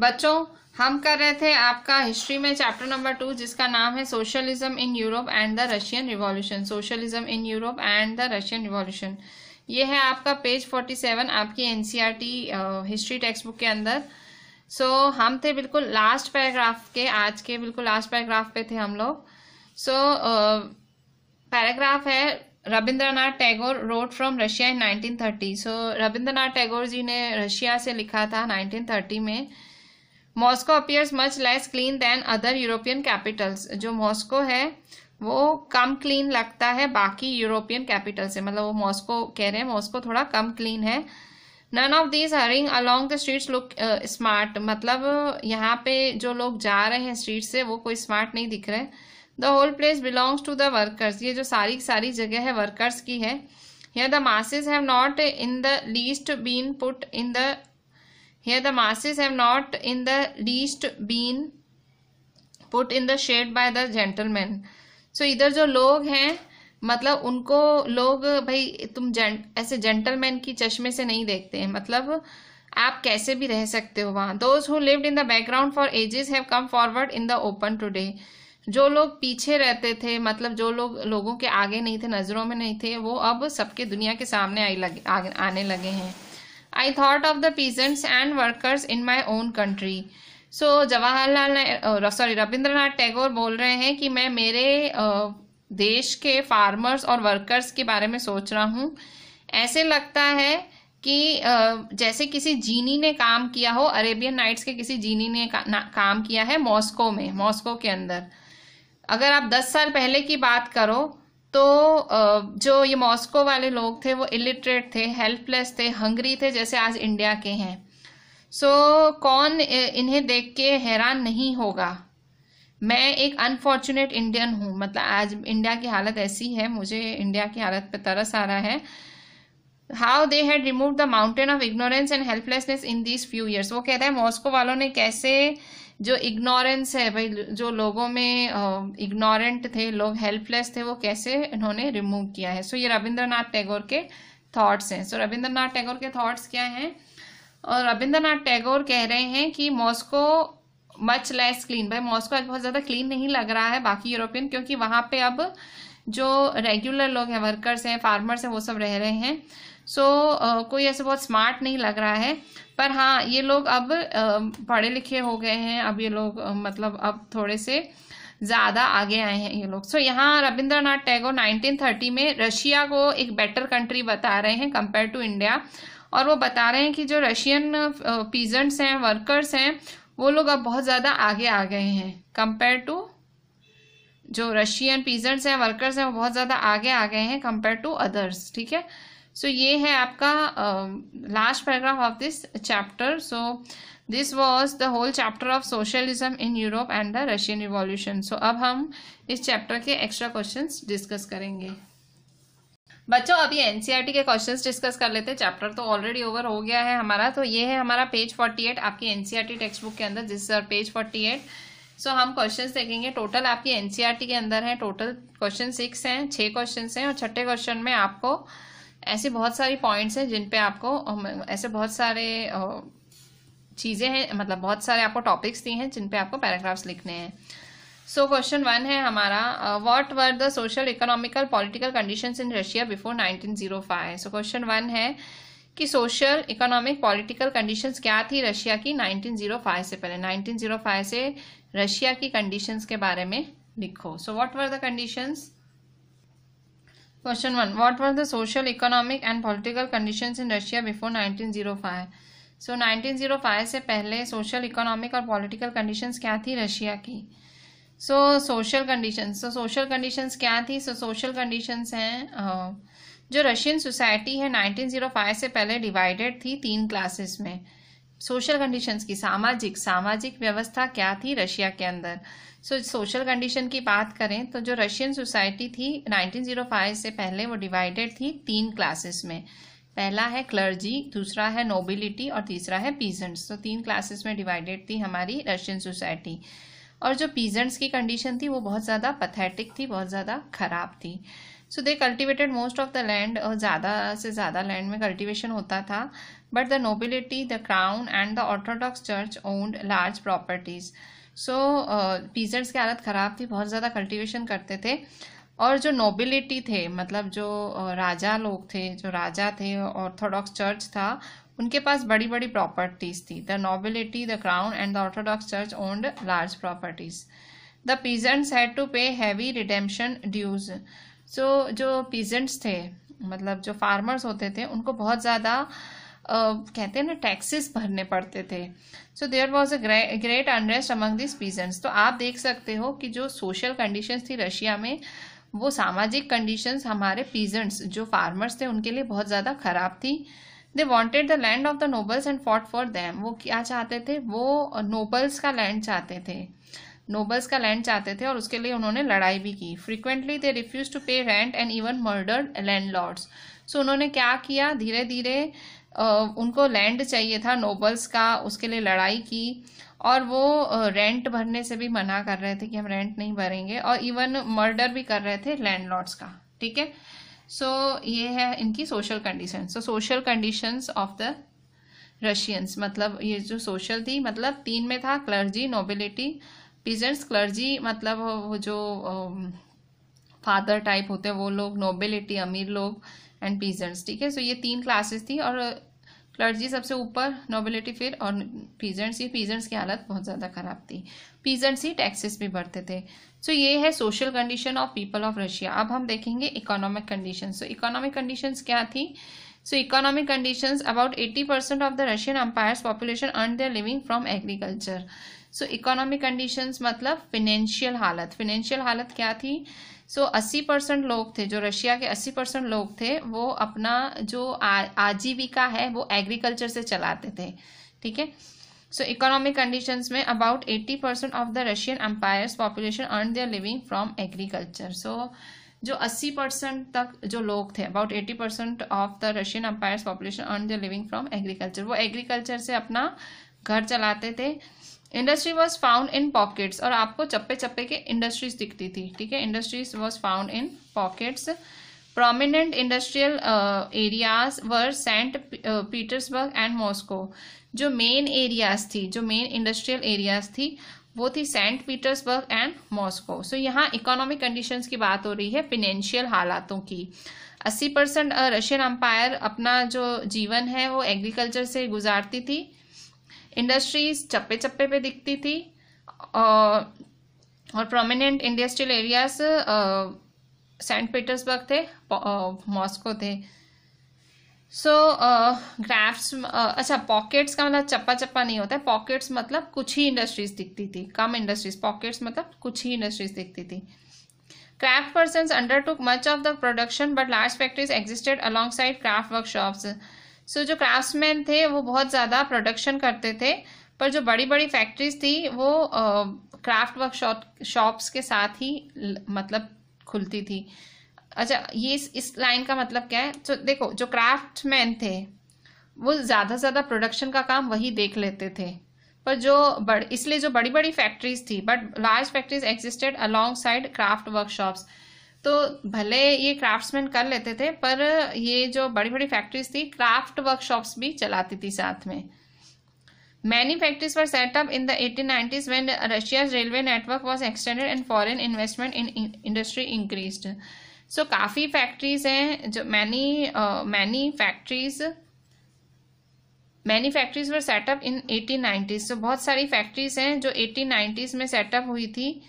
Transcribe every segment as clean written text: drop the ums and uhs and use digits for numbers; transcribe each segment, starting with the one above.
बच्चों हम कर रहे थे आपका हिस्ट्री में चैप्टर नंबर 2 जिसका नाम है socialism in Europe and the Russian revolution. Socialism in Europe and the Russian revolution, ये है आपका पेज 47 आपकी एनसीईआरटी हिस्ट्री टेक्स्ट बुक के अंदर। हम थे बिल्कुल लास्ट पैराग्राफ के, आज के बिल्कुल लास्ट पैराग्राफ पे थे हम लोग। पैराग्राफ है Rabindranath Tagore wrote from Russia in 1930। Rabindranath Tagore ji ने रशिया से लिखा था 1930 में। Moscow appears much less clean than other European capitals. जो मॉस्को है वो कम क्लीन लगता है बाकी यूरोपियन कैपिटल से, मतलब वो मॉस्को कह रहे हैं मॉस्को थोड़ा कम क्लीन है। None of these hurrying along the streets look smart, मतलब यहाँ पे जो लोग जा रहे हैं स्ट्रीट से वो कोई स्मार्ट नहीं दिख रहे। The whole place belongs to the workers, ये जो सारी जगह है वर्कर्स की है। Here the masses have not in the least been put in the Here the masses have not in the least been put in the shade by the gentlemen. So इधर जो लोग हैं मतलब उनको लोग भाई तुम ऐसे जेंटलमैन की चश्मे से नहीं देखते हैं, मतलब आप कैसे भी रह सकते हो वहाँ। Those who lived in the background for ages have come forward in the open today. जो लोग पीछे रहते थे, मतलब जो लोग लोगों के आगे नहीं थे, नजरों में नहीं थे, वो अब सबके दुनिया के सामने आने लगे हैं। I thought of the peasants and workers in my own country. Rabindranath Tagore बोल रहे हैं कि मैं मेरे देश के फार्मर्स और वर्कर्स के बारे में सोच रहा हूँ। ऐसे लगता है कि जैसे किसी जीनी ने काम किया हो, अरेबियन नाइट्स के किसी जीनी ने काम किया है मॉस्को में, मॉस्को के अंदर। अगर आप 10 साल पहले की बात करो तो जो ये मॉस्को वाले लोग थे वो इलिटरेट थे, हेल्पलेस थे, हंगरी थे, जैसे आज इंडिया के हैं। कौन इन्हें देख के हैरान नहीं होगा। मैं एक अनफॉर्चुनेट इंडियन हूँ, मतलब आज इंडिया की हालत ऐसी है, मुझे इंडिया की हालत पे तरस आ रहा है। How they had remove the mountain of ignorance and helplessness in these few years. वो कहता है मॉस्को वालों ने कैसे जो इग्नोरेंस है भाई, जो लोगों में इग्नोरेंट थे, लोग हेल्पलेस थे, वो कैसे इन्होंने रिमूव किया है। ये रविंद्रनाथ टैगोर के थॉट्स हैं। रविंद्रनाथ टैगोर के थॉट्स क्या हैं? और रविंद्रनाथ टैगोर कह रहे हैं कि मॉस्को मच लेस क्लीन, भाई मॉस्को आज बहुत ज़्यादा क्लीन नहीं लग रहा है बाकी यूरोपियन, क्योंकि वहाँ पे अब जो रेगुलर लोग हैं, वर्कर्स हैं, फार्मर्स हैं, वो सब रह रहे हैं। कोई ऐसे बहुत स्मार्ट नहीं लग रहा है। पर हाँ, ये लोग अब पढ़े लिखे हो गए हैं, अब ये लोग मतलब अब थोड़े से ज़्यादा आगे आए हैं ये लोग। यहाँ रविंद्रनाथ टैगोर 1930 में रशिया को एक बेटर कंट्री बता रहे हैं कंपेयर टू इंडिया। और वो बता रहे हैं कि जो रशियन पीजेंट्स हैं, वर्कर्स हैं, वो लोग अब बहुत ज़्यादा आगे आ गए हैं कंपेयर टू जो रशियन पीजेंट्स हैं, वर्कर्स हैं, वो बहुत ज़्यादा आगे आ गए हैं कंपेयर टू अदर्स। ठीक है, ये है आपका last paragraph of this chapter. This was the whole chapter of socialism in Europe and the Russian revolution. अब हम इस चैप्टर के एक्स्ट्रा क्वेश्चंस डिस्कस करेंगे। बच्चों अभी एनसीईआरटी के क्वेश्चंस डिस्कस कर लेते हैं, चैप्टर तो ऑलरेडी ओवर हो गया है हमारा। ये है हमारा पेज 48 आपकी एनसीईआरटी टेक्स्ट बुक के अंदर, दिस इज पेज 48। हम क्वेश्चंस देखेंगे। टोटल आपकी एनसीईआरटी के अंदर है टोटल क्वेश्चन 6 हैं, 6 क्वेश्चन हैं। और छठे क्वेश्चन में आपको ऐसे बहुत सारी पॉइंट्स हैं जिन पे आपको ऐसे बहुत सारे चीज़ें हैं, मतलब बहुत सारे आपको टॉपिक्स दिए हैं जिन पे आपको पैराग्राफ्स लिखने हैं। क्वेश्चन 1 है हमारा, what were the social economical political conditions in Russia before 1905। Question 1 है कि सोशल इकोनॉमिक पॉलिटिकल कंडीशंस क्या थी रशिया की 1905 से पहले। 1905 से रशिया की कंडीशंस के बारे में लिखो। What were the conditions? Question 1. What were the social, economic and political conditions in Russia before 1905? 1905 से पहले सोशल, इकोनॉमिक और पॉलिटिकल कंडीशंस क्या थी रशिया की? Social conditions. सोशल कंडीशंस क्या थी? सोशल कंडीशंस हैं जो रशियन सोसाइटी है 1905 से पहले डिवाइडेड थी 3 क्लासेस में। सोशल कंडीशंस की सामाजिक व्यवस्था क्या थी रशिया के अंदर? सोशल कंडीशन की बात करें तो जो रशियन सोसाइटी थी 1905 से पहले वो डिवाइडेड थी 3 क्लासेस में। पहला है क्लर्जी, दूसरा है नोबिलिटी और तीसरा है पीजेंट्स। 3 क्लासेस में डिवाइडेड थी हमारी रशियन सोसाइटी। और जो पीजेंट्स की कंडीशन थी वो बहुत ज़्यादा पैथेटिक थी, बहुत ज़्यादा खराब थी। So they cultivated most of the land, ज़्यादा से ज़्यादा लैंड में कल्टिवेशन होता था. But the nobility, the crown and the Orthodox church owned large properties. So peasants की हालत ख़राब थी, बहुत ज़्यादा कल्टिवेशन करते थे. और जो नोबिलिटी थे, मतलब जो राजा लोग थे, जो राजा थे, ऑर्थोडॉक्स चर्च था, उनके पास बड़ी बड़ी प्रॉपर्टीज़ थी. The nobility, the crown and the Orthodox church owned large properties. The peasants had to pay heavy redemption dues. So जो पीजेंट्स थे, मतलब जो फार्मर्स होते थे, उनको बहुत ज़्यादा कहते हैं ना टैक्सेस भरने पड़ते थे. So there was a great unrest among this peasants. तो आप देख सकते हो कि जो सोशल कंडीशंस थी रशिया में, वो सामाजिक कंडीशंस हमारे पीजेंट्स जो फार्मर्स थे उनके लिए बहुत ज़्यादा ख़राब थी. They wanted the land of the nobles and fought for them. वो क्या चाहते थे? वो नोबल्स का लैंड चाहते थे, नोबल्स का लैंड चाहते थे, और उसके लिए उन्होंने लड़ाई भी की. Frequently they refuse to pay rent and even murdered landlords. So उन्होंने क्या किया, धीरे धीरे उनको लैंड चाहिए था नोबल्स का, उसके लिए लड़ाई की, और वो रेंट भरने से भी मना कर रहे थे कि हम रेंट नहीं भरेंगे, और इवन मर्डर भी कर रहे थे लैंडलॉर्ड्स का. ठीक है. सो ये है इनकी social condition. So social conditions of the Russians, मतलब ये जो सोशल थी, मतलब 3 में था, क्लर्जी, नोबिलिटी, पीजेंट्स. क्लर्जी मतलब वो जो फादर टाइप होते हैं वो लोग, नोबिलिटी अमीर लोग, एंड पीजेंट्स. ठीक है. सो ये 3 क्लासेस थी, और क्लर्जी सबसे ऊपर, नोबिलिटी फिर, और पीजेंट्स. ये पीजेंट्स की हालत बहुत ज़्यादा ख़राब थी. पीजेंट्स ही टैक्सेस भी भरते थे. सो ये है social condition of people of Russia. अब हम देखेंगे economic condition. So economic conditions क्या थी? So economic conditions, about 80% of the Russian empire's population earn their living from agriculture. So economic conditions मतलब फिनेंशियल हालत. फिनेंशियल हालत क्या थी? सो 80% लोग थे, जो रशिया के 80% लोग थे, वो अपना जो आजीविका है वो एग्रीकल्चर से चलाते थे. ठीक है. सो इकोनॉमिक कंडीशंस में about 80% of the Russian empire's population earn their living from agriculture. So जो 80% तक जो लोग थे, about 80% of the Russian empire's population earn their living from agriculture. वो एग्रीकल्चर से अपना घर चलाते थे. Industry was found in pockets, और आपको चप्पे चप्पे के इंडस्ट्रीज दिखती थी. ठीक है. Industries was found in pockets. Prominent industrial areas were Saint Petersburg and Moscow. जो मेन एरियाज थी, जो मेन इंडस्ट्रियल एरियाज थी, वो थी सेंट पीटर्सबर्ग एंड मॉस्को. सो यहाँ इकोनॉमिक कंडीशंस की बात हो रही है, फिनेंशियल हालातों की. 80% रशियन एम्पायर अपना जो जीवन है वो एग्रीकल्चर से गुजारती थी. इंडस्ट्रीज चप्पे चप्पे पे दिखती थी, और prominent industrial areas Saint Petersburg थे, मॉस्को थे. सो ग्राफ्स, अच्छा, पॉकेट्स का मतलब चप्पा चप्पा नहीं होता है. पॉकेट्स मतलब कुछ ही इंडस्ट्रीज दिखती थी, कम इंडस्ट्रीज. पॉकेट्स मतलब कुछ ही इंडस्ट्रीज दिखती थी. Craft persons undertook much of the production, but large factories existed alongside craft workshops. So जो क्राफ्ट्समैन थे वो बहुत ज़्यादा प्रोडक्शन करते थे, पर जो बड़ी बड़ी फैक्ट्रीज थी वो क्राफ्ट वर्कशॉप्स के साथ ही मतलब खुलती थी. अच्छा, ये इस लाइन का मतलब क्या है? तो देखो, जो क्राफ्ट्समैन थे वो ज़्यादा से ज़्यादा प्रोडक्शन का काम वही देख लेते थे, पर जो इसलिए जो बड़ी बड़ी फैक्ट्रीज थी, but large factories existed along side craft workshops. तो भले ये क्राफ्ट्समैन कर लेते थे, पर ये जो बड़ी बड़ी फैक्ट्रीज थी क्राफ्ट वर्कशॉप्स भी चलाती थी साथ में. Many factories were set up in the 1890s when Russia's railway network was extended and foreign investment in industry increased. So काफ़ी फैक्ट्रीज हैं, जो many factories were set up in 1890s. तो बहुत सारी फैक्ट्रीज हैं जो 1890s में सेटअप हुई थी,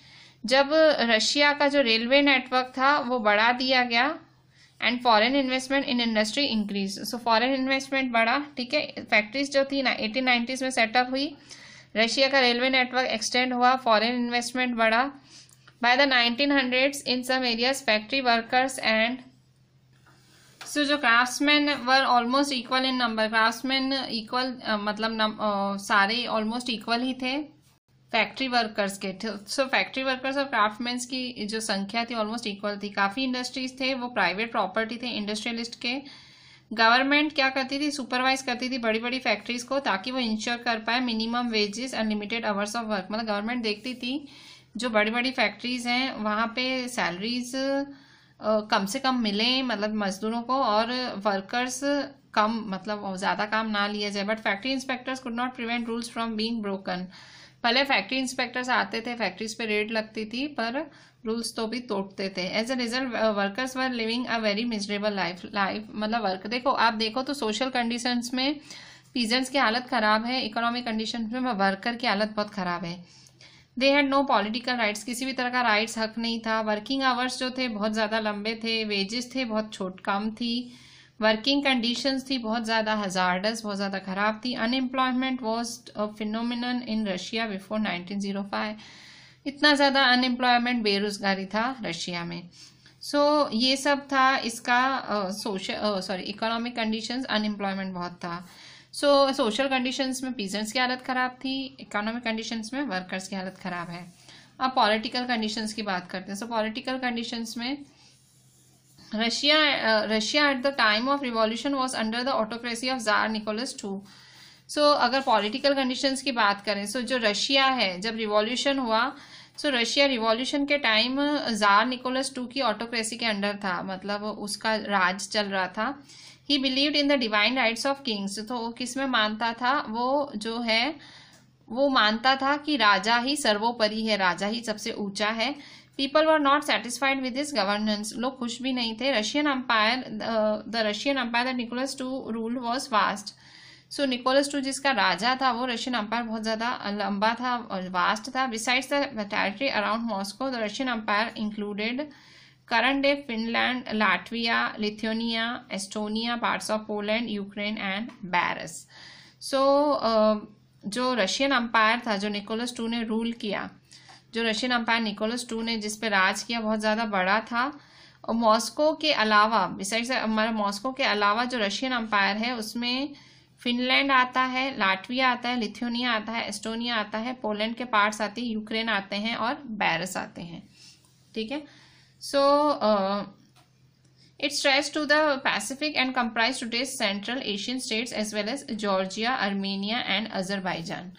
जब रशिया का जो रेलवे नेटवर्क था वो बढ़ा दिया गया, and foreign investment in industry increase. So foreign investment बढ़ा. ठीक है. फैक्ट्रीज जो थी ना 1890s में सेटअप हुई, रशिया का रेलवे नेटवर्क एक्सटेंड हुआ, फॉरेन इन्वेस्टमेंट बढ़ा. By the 1900s in some areas factory workers and so जो craftsmen were almost equal in number. Craftsmen equal मतलब सारे ऑलमोस्ट इक्वल ही थे फैक्ट्री वर्कर्स के. सो फैक्ट्री वर्कर्स और क्राफ्टमैन्स की जो संख्या थी ऑलमोस्ट इक्वल थी. काफ़ी इंडस्ट्रीज थे, वो प्राइवेट प्रॉपर्टी थे इंडस्ट्रियलिस्ट के. गवर्नमेंट क्या करती थी? सुपरवाइज करती थी बड़ी बड़ी फैक्ट्रीज को, ताकि वो इंश्योर कर पाए minimum wages and limited hours of work. मतलब गवर्नमेंट देखती थी जो बड़ी बड़ी फैक्ट्रीज हैं वहाँ पे सैलरीज कम से कम मिले मतलब मजदूरों को, और वर्कर्स कम मतलब ज़्यादा काम ना लिया जाए। But factory inspectors could not prevent rules from being broken. पहले फैक्ट्री इंस्पेक्टर्स आते थे, फैक्ट्रीज पे रेड लगती थी, पर रूल्स तो भी तोड़ते थे। As a result workers were living a very miserable life मतलब वर्क देखो आप देखो तो सोशल कंडीशंस में पीजेंट्स की हालत ख़राब है, इकोनॉमिक कंडीशन में वर्कर की हालत बहुत ख़राब है। They had no political rights, किसी भी तरह का राइट्स हक नहीं था। वर्किंग आवर्स जो थे बहुत ज़्यादा लंबे थे, वेजेस थे बहुत कम थी, वर्किंग कंडीशंस थी बहुत ज़्यादा हजार्डस, बहुत ज़्यादा ख़राब थी। Unemployment was a phenomenon in Russia before 1905। इतना ज़्यादा अनएम्प्लॉयमेंट, बेरोजगारी था रशिया में। सो ये सब था इसका इकोनॉमिक कंडीशंस, अनएम्प्लॉयमेंट बहुत था। सोशल कंडीशंस में पीजेंट्स की हालत ख़राब थी, इकोनॉमिक कंडीशंस में वर्कर्स की हालत ख़राब है। अब पॉलिटिकल कंडीशंस की बात करते हैं। पॉलिटिकल कंडीशंस में Russia at the time of revolution was under the autocracy of tsar Nicholas II। अगर पॉलिटिकल कंडीशंस की बात करें, जो रशिया है जब रिवॉल्यूशन हुआ, रशिया रिवॉल्यूशन के टाइम जार निकोलस II की ऑटोक्रेसी के अंडर था, मतलब उसका राज चल रहा था। He believed in the divine rights of kings. तो वो किस में मानता था, वो मानता था कि राजा ही सर्वोपरि है, राजा ही सबसे ऊंचा है। People were not satisfied with this governance, लोग खुश भी नहीं थे। Russian empire that Nicholas II rule was vast. Nicholas II जिसका राजा था, वो रशियन अंपायर बहुत ज़्यादा लंबा था और वास्ट था। Besides the territory around Moscow, the Russian empire included current day Finland, Latvia, Lithuania, Estonia, parts of Poland, Ukraine and Belarus। जो रशियन अंपायर था, जो निकोलस II ने रूल किया, जो रशियन अंपायर निकोलस II ने जिस पे राज किया, बहुत ज़्यादा बड़ा था। और मॉस्को के अलावा, बिसाइड्स हमारा मॉस्को के अलावा जो रशियन अंपायर है उसमें फिनलैंड आता है, लाटविया आता है, लिथुआनिया आता है, एस्टोनिया आता है, पोलैंड के पार्ट्स आते हैं, यूक्रेन आते हैं और बेलारूस आते हैं। ठीक है। It stretched to the Pacific and comprised today's Central Asian states as well as Georgia, Armenia and Azerbaijan।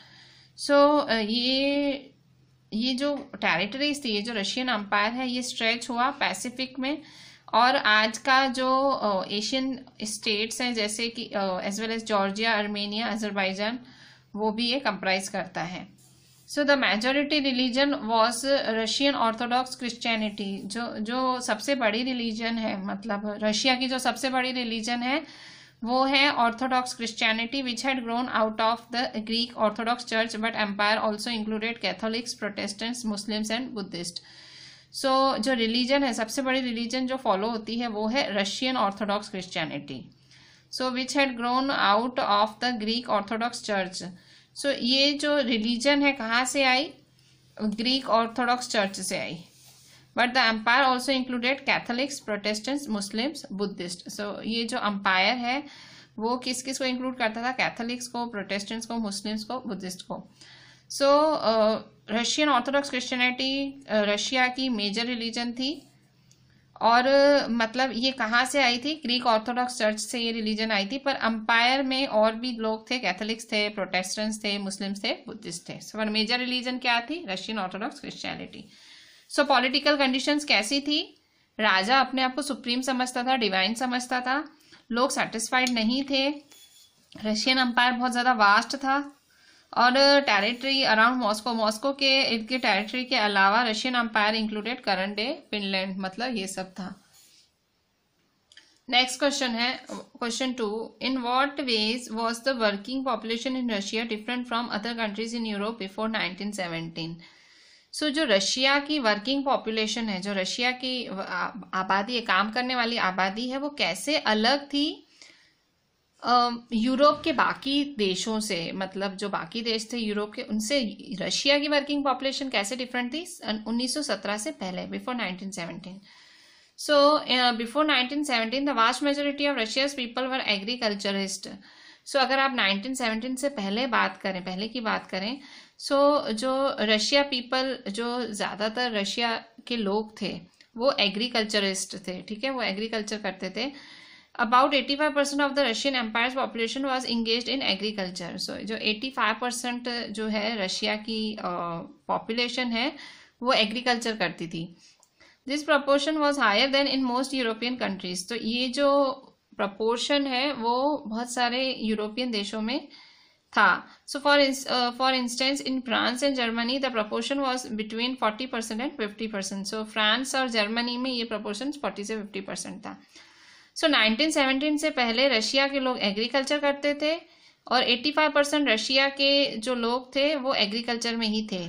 ये जो टेरिटरीज थी, ये जो रशियन अंपायर है, ये स्ट्रेच हुआ पैसिफिक में, और आज का जो एशियन स्टेट्स हैं जैसे कि as well as Georgia, Armenia, Azerbaijan, वो भी ये कंप्राइज करता है। The majority religion was Russian Orthodox Christianity. जो सबसे बड़ी रिलीजन है, मतलब रशिया की जो सबसे बड़ी रिलीजन है वो है Orthodox Christianity, which had grown out of the Greek Orthodox Church, but empire also included Catholics, Protestants, Muslims and Buddhist. जो रिलीजन है, सबसे बड़ी रिलीजन जो फॉलो होती है वो है Russian Orthodox Christianity, which had grown out of the Greek Orthodox church. ये जो रिलीजन है कहाँ से आई, ग्रीक ऑर्थोडॉक्स चर्च से आई। But the empire also included Catholics, Protestants, Muslims, Buddhist. ये जो एम्पायर है वो किस किस को इंक्लूड करता था, कैथोलिक्स को, प्रोटेस्टेंट्स को, मुस्लिम्स को, बुद्धिस्ट को। रशियन ऑर्थोडॉक्स क्रिश्चियनिटी रशिया की मेजर रिलीजन थी, और मतलब ये कहाँ से आई थी, ग्रीक ऑर्थोडॉक्स चर्च से ये रिलीजन आई थी। पर अंपायर में और भी लोग थे, कैथोलिक्स थे, प्रोटेस्टेंट्स थे, मुस्लिम्स थे, बुद्धिस्ट थे। पर मेजर रिलीजन क्या थी, Russian Orthodox Christianity. Political conditions कैसी थी, राजा अपने आप को सुप्रीम समझता था, डिवाइन समझता था, लोग सेटिस्फाइड नहीं थे, रशियन अंपायर बहुत ज़्यादा वास्ट था, और टेरिटरी अराउंड मॉस्को के इर्द गिर्द टेरिटरी के अलावा Russian empire included current day Finland, मतलब ये सब था। नेक्स्ट क्वेश्चन है question 2। In what ways was the working population in Russia different from other countries in Europe before 1917। जो रशिया की वर्किंग पॉपुलेशन है, जो रशिया की आबादी है, काम करने वाली आबादी है, वो कैसे अलग थी यूरोप के बाकी देशों से, मतलब जो बाकी देश थे यूरोप के, उनसे रशिया की वर्किंग पॉपुलेशन कैसे डिफरेंट थी 1917 से पहले, before 1917। Before 1917 the vast majority of Russia's people were agriculturist. अगर आप 1917 से पहले की बात करें, जो रशिया पीपल, जो ज़्यादातर रशिया के लोग थे वो एग्रीकल्चरिस्ट थे। ठीक है, वो एग्रीकल्चर करते थे। About 85% of the Russian Empire's population was engaged in agriculture। जो 85% जो है रशिया की पॉपुलेशन है वो एग्रीकल्चर करती थी। This proportion was higher than in most European countries. तो ये जो प्रपोर्शन है वो बहुत सारे यूरोपियन देशों में था। So for instance in France and Germany the proportion was between 40% and 50%। So France और जर्मनी में ये प्रपोर्शन 40 से 50% था। सो 1917 से पहले रशिया के लोग एग्रीकल्चर करते थे और 85% रशिया के जो लोग थे वो एग्रीकल्चर में ही थे।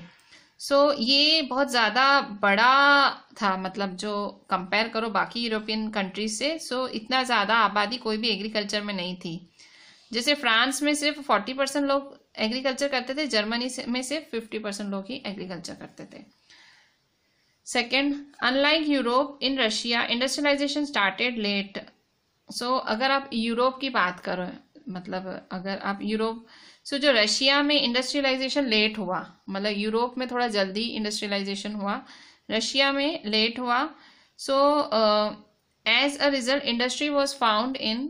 सो ये बहुत ज़्यादा बड़ा था, मतलब जो कंपेयर करो बाकी यूरोपियन कंट्रीज से। सो इतना ज़्यादा आबादी कोई भी एग्रीकल्चर में नहीं थी। जैसे फ्रांस में सिर्फ 40% लोग एग्रीकल्चर करते थे, जर्मनी में सिर्फ 50% लोग ही एग्रीकल्चर करते थे। Second, unlike Europe in Russia industrialisation started late. So अगर आप यूरोप की बात करो, मतलब अगर आप यूरोप, सो जो रशिया में इंडस्ट्रियलाइजेशन लेट हुआ, मतलब यूरोप में थोड़ा जल्दी इंडस्ट्रियलाइजेशन हुआ, रशिया में लेट हुआ। So as a result industry was found in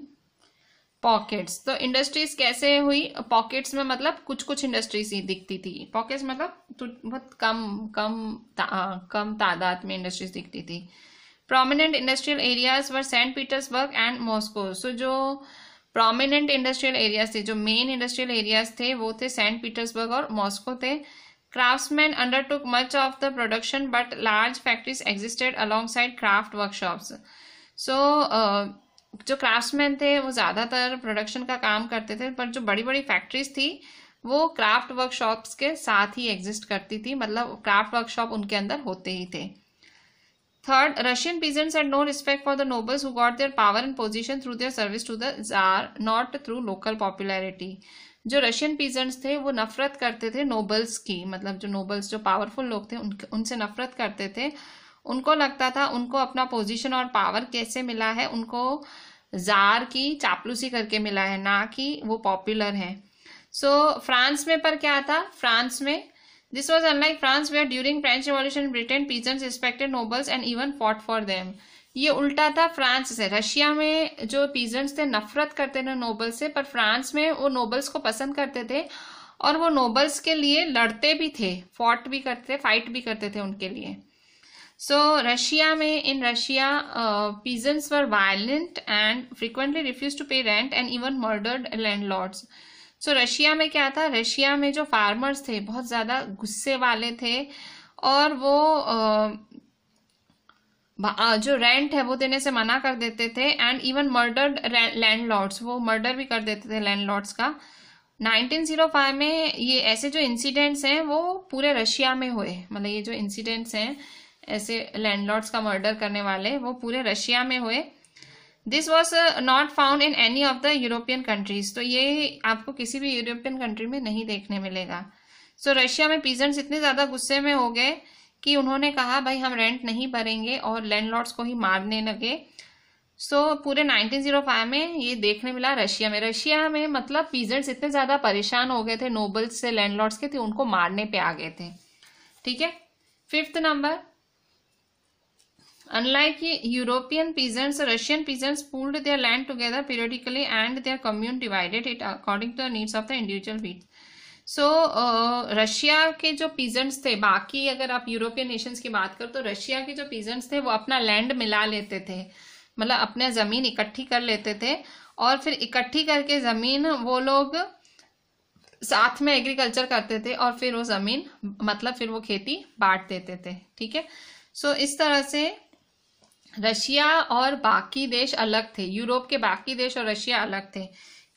pockets. तो इंडस्ट्रीज कैसे हुई? पॉकेट्स में मतलब कुछ कुछ इंडस्ट्रीज ही दिखती थी। पॉकेट्स मतलब बहुत कम तादाद में इंडस्ट्रीज दिखती थी। Prominent industrial areas were Saint Petersburg and Moscow. So जो प्रोमिनेंट इंडस्ट्रियल एरियाज थे, जो मेन इंडस्ट्रियल एरियाज थे, वो थे सेंट पीटर्सबर्ग और मॉस्को थे। Craftsmen undertook much of the production but large factories existed alongside craft workshops. So जो craftsmen थे वो ज़्यादातर प्रोडक्शन का काम करते थे, पर जो बड़ी बड़ी फैक्ट्रीज थी वो क्राफ्ट वर्कशॉप्स के साथ ही एग्जिस्ट करती थी, मतलब क्राफ्ट वर्कशॉप उनके अंदर होते ही थे। Third, Russian peasants had no respect for the nobles who got their power and position through their service to the tsar, not through local popularity. जो रशियन पीजेंट्स थे वो नफरत करते थे नोबल्स की, मतलब जो नोबल्स जो पावरफुल लोग थे उनसे नफरत करते थे। उनको लगता था उनको अपना पोजीशन और पावर कैसे मिला है, उनको जार की चापलूसी करके मिला है, ना कि वो पॉपुलर है। सो फ्रांस में पर क्या था? फ्रांस में this was unlike France where during French revolution in Britain peasants respected nobles and even fought for them. ये उल्टा था फ्रांस से। रशिया में जो पीजेंट्स थे नफरत करते थे नोबल्स से, पर फ्रांस में वो नोबल्स को पसंद करते थे और वो नोबल्स के लिए लड़ते भी थे, फाइट भी करते थे उनके लिए। सो रशिया में, in Russia peasants were violent and frequently refuse to pay rent and even murdered landlords. So Russia में क्या था? रशिया में जो फार्मर्स थे बहुत ज़्यादा गुस्से वाले थे और वो जो रेंट है वो देने से मना कर देते थे एंड इवन मर्डर्ड लैंडलॉर्ड्स, वो मर्डर भी कर देते थे लैंडलॉर्ड्स का। 1905 में ये ऐसे जो इंसिडेंट्स हैं वो पूरे रशिया में हुए, मतलब ये जो इंसिडेंट्स हैं ऐसे लैंडलॉर्ड्स का मर्डर करने वाले, वो पूरे रशिया में हुए। This was not found in any of the European countries. तो ये आपको किसी भी यूरोपियन कंट्री में नहीं देखने मिलेगा। सो रशिया में पीजेंट्स इतने ज़्यादा गुस्से में हो गए कि उन्होंने कहा भाई हम रेंट नहीं भरेंगे और लैंडलॉर्ड्स को ही मारने लगे। सो पूरे 1905 में ये देखने मिला रशिया में। रशिया में मतलब पीजेंट्स इतने ज़्यादा परेशान हो गए थे नोबल्स से, लैंडलॉर्ड्स के थे, उनको मारने पे आ गए थे। ठीक है। Fifth number, unlike European peasants, Russian peasants pooled their land together periodically and their commune divided it according to the needs of the individual beats. So Russia के जो पीजेंट्स थे, बाकी अगर आप यूरोपियन नेशंस की बात करो तो रशिया के जो पीजेंट्स थे वो अपना लैंड मिला लेते थे, मतलब अपना ज़मीन इकट्ठी कर लेते थे और फिर इकट्ठी करके ज़मीन वो लोग साथ में एग्रीकल्चर करते थे और फिर वो ज़मीन मतलब फिर वो खेती बांट देते थे। ठीक है। सो इस तरह से रशिया और बाकी देश अलग थे, यूरोप के बाकी देश और रशिया अलग थे।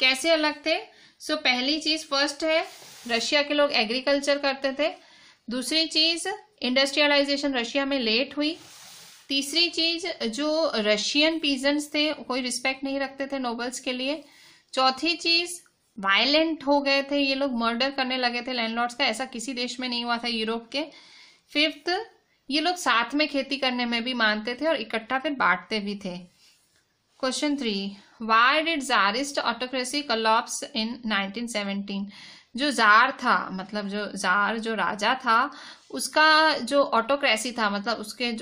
कैसे अलग थे? सो पहली चीज़ फर्स्ट है, रशिया के लोग एग्रीकल्चर करते थे। दूसरी चीज़, इंडस्ट्रियलाइजेशन रशिया में लेट हुई। तीसरी चीज़, जो रशियन पीजेंट्स थे कोई रिस्पेक्ट नहीं रखते थे नोबल्स के लिए। चौथी चीज़, वायलेंट हो गए थे ये लोग, मर्डर करने लगे थे लैंडलॉर्ड्स का, ऐसा किसी देश में नहीं हुआ था यूरोप के। फिफ्थ, ये लोग साथ में खेती करने में भी मानते थे और इकट्ठा फिर बांटते भी थे। Question 3, why did Tsarist autocracy collapse इन 1917? जो जार था, मतलब जो जार जो राजा था उसका जो ऑटोक्रेसी था, मतलब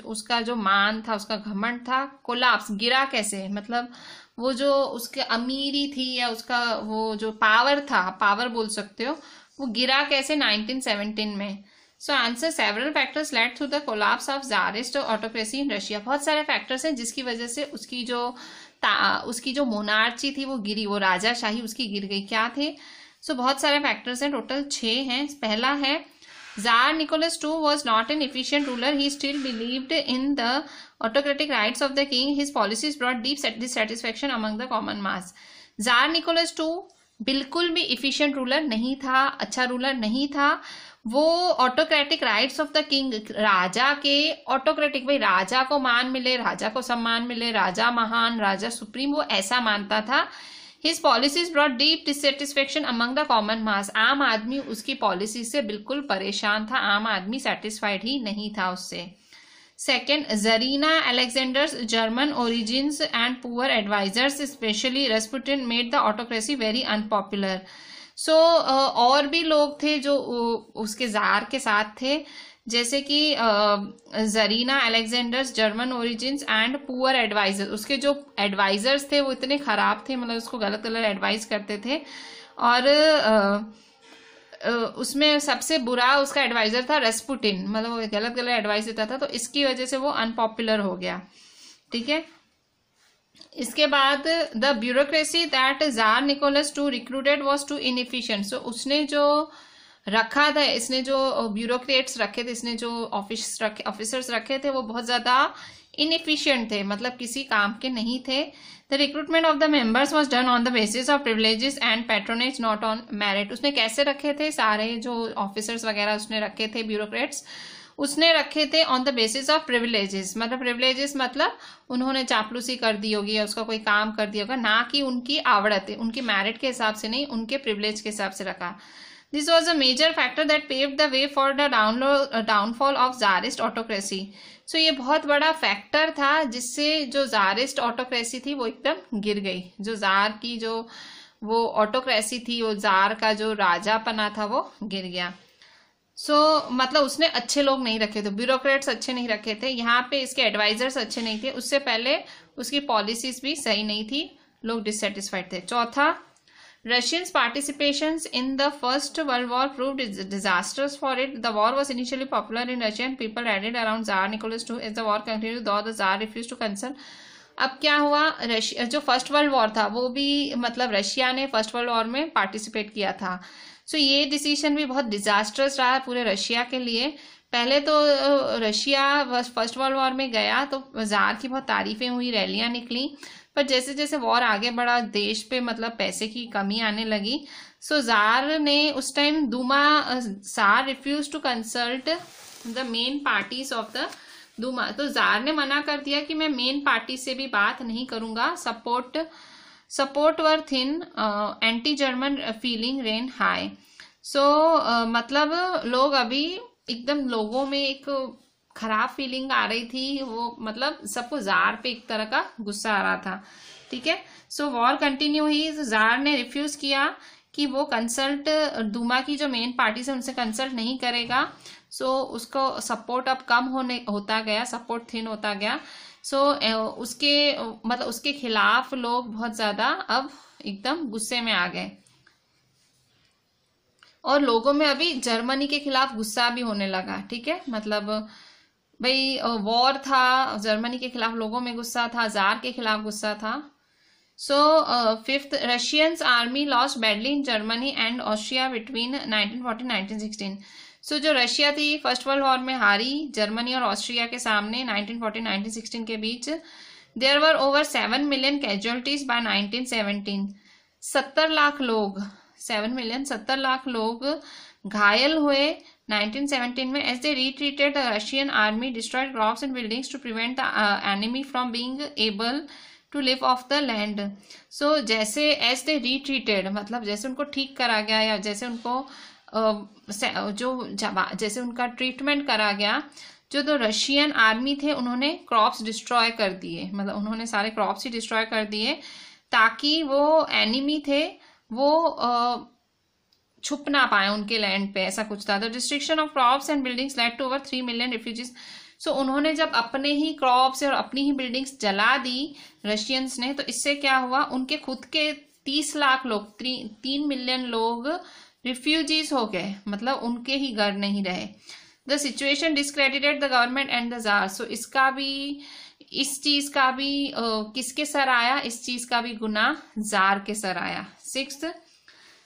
उसका जो मान था, उसका घमंड था, कोलैप्स गिरा कैसे? मतलब वो जो उसके अमीरी थी या उसका वो जो पावर था, पावर बोल सकते हो, वो गिरा कैसे 1917 में? So answer several factors led through the collapse of tsarist autocracy in Russia. बहुत सारे फैक्टर्स हैं जिसकी वजह से उसकी जो मोनार्ची थी वो गिरी, वो राजाशाही उसकी गिर गई। क्या थे? सो बहुत सारे फैक्टर्स हैं, टोटल 6 हैं। पहला है Tsar Nicholas II was not an efficient ruler. He still believed in the autocratic rights of the king. His policies brought deep dissatisfaction among the common mass. Tsar Nicholas II बिल्कुल भी efficient ruler नहीं था, अच्छा ruler नहीं था। वो autocratic rights of the king, राजा के ऑटोक्रेटिक, भाई राजा को मान मिले, राजा को सम्मान मिले, राजा महान, राजा सुप्रीम, वो ऐसा मानता था। His policies brought deep dissatisfaction among the common mass. आम आदमी उसकी पॉलिसी से बिल्कुल परेशान था, आम आदमी सेटिस्फाइड ही नहीं था उससे। Second, tsarina Alexander's German origins and poor advisers especially Rasputin made the autocracy very unpopular. So और भी लोग थे जो उसके जार के साथ थे, जैसे कि tsarina Alexander's German origins and poor adviser. उसके जो एडवाइजर्स थे वो इतने खराब थे, मतलब उसको गलत गलत एडवाइस करते थे। और उसमें सबसे बुरा उसका एडवाइजर था रस्पुटिन, मतलब वो गलत गलत एडवाइस देता था, तो इसकी वजह से वो अनपॉपुलर हो गया। ठीक है, इसके बाद the bureaucracy that tsar Nicholas II recruited was too inefficient. So उसने जो रखा था, इसने जो ब्यूरोक्रेट्स रखे थे, इसने जो ऑफिसर्स रखे थे वो बहुत ज्यादा इनएफिशिएंट थे, मतलब किसी काम के नहीं थे। The recruitment of the members was done on the basis of privileges and patronage not on merit. उसने कैसे रखे थे? सारे जो ऑफिसर्स वगैरह उसने रखे थे, ब्यूरोक्रेट्स उसने रखे थे on the basis of privileges. मतलब प्रिविलेजेस मतलब उन्होंने चापलूसी कर दी होगी या उसका कोई काम कर दिया होगा, ना कि उनकी आवड़त, उनकी मेरिट के हिसाब से नहीं, उनके प्रिविलेज के हिसाब से रखा। This was a major factor that paved the way for the downfall of Tsarist autocracy. So ये बहुत बड़ा फैक्टर था जिससे जो ज़ारिस्ट ऑटोक्रेसी थी वो एकदम गिर गई। जो ज़ार की जो वो ऑटोक्रेसी थी, वो ज़ार का जो राजापना था वो गिर गया। मतलब उसने अच्छे लोग नहीं रखे थे, ब्यूरोक्रेट्स अच्छे नहीं रखे थे, यहाँ पे इसके एडवाइजर्स अच्छे नहीं थे, उससे पहले उसकी पॉलिसीज भी सही नहीं थी, लोग डिससेटिस्फाइड थे। चौथा, Russians' participations in the First World War proved disastrous for it. The war was initially popular in Russia and people rallied around Tsar Nicholas II as the war continued, though the Tsar refused to consult. अब क्या हुआ? Russia जो first world war था वो भी, मतलब Russia ने first world war में पार्टिसिपेट किया था। सो ये डिसीजन भी बहुत डिजास्टर्स रहा पूरे रशिया के लिए। पहले तो रशिया फर्स्ट वर्ल्ड वॉर में गया तो जार की बहुत तारीफें हुई, रैलियां निकली, पर जैसे जैसे वॉर आगे बढ़ा देश पे मतलब पैसे की कमी आने लगी। सो जार ने उस time tsar refuse to consult the main parties of the Duma. तो जार ने मना कर दिया कि मैं मेन पार्टी से भी बात नहीं करूंगा। Support were thin, anti German feeling ran high. मतलब लोग अभी एकदम, लोगों में एक खराब फीलिंग आ रही थी, वो मतलब सबको जार पे एक तरह का गुस्सा आ रहा था। ठीक है, सो वॉर कंटिन्यू हुई। जार ने रिफ्यूज किया कि वो कंसल्ट दूमा की जो मेन पार्टी से उनसे कंसल्ट नहीं करेगा। सो उसको सपोर्ट अब कम होता गया, सपोर्ट थिन होता गया। सो उसके खिलाफ लोग बहुत ज्यादा अब एकदम गुस्से में आ गए और लोगों में अभी जर्मनी के खिलाफ गुस्सा भी होने लगा। ठीक है, मतलब भाई वॉर था, जर्मनी के खिलाफ लोगों में गुस्सा था, जार के खिलाफ गुस्सा था। Fifth, Russians army lost badly in Germany and Austria between 1940-1916। जो रशिया थी फर्स्ट वर्ल्ड वॉर में हारी, जर्मनी और ऑस्ट्रिया के सामने 1940-1916 के बीच। There were over 7 million casualties by 1917। 70 lakh लोग, 7 मिलियन 70 लाख लोग घायल हुए 1917 में। As they retreated the Russian army destroyed crops and buildings to prevent the enemy from being able to live off the land. जैसे एज दे रिट्रीटेड मतलब जैसे उनको ठीक करा गया या जैसे उनको जैसे उनका ट्रीटमेंट करा गया, जो रशियन आर्मी थे उन्होंने क्रॉप्स डिस्ट्रॉय कर दिए, मतलब उन्होंने सारे क्रॉप्स ही डिस्ट्रॉय कर दिए ताकि वो एनिमी थे वो छुप ना पाए उनके लैंड पे, ऐसा कुछ था। The destruction of crops and buildings led to over 3 million refugees. उन्होंने जब अपने ही क्रॉप्स और अपनी ही बिल्डिंग्स जला दी रशियंस ने, तो इससे क्या हुआ, उनके खुद के 30 लाख लोग, 3 मिलियन लोग रिफ्यूजीज हो गए, मतलब उनके ही घर नहीं रहे। The situation discredited the government and the tsar. So इसका भी, इस चीज का भी किसके सर आया, इस चीज का भी गुनाह जार के सर आया। 6th,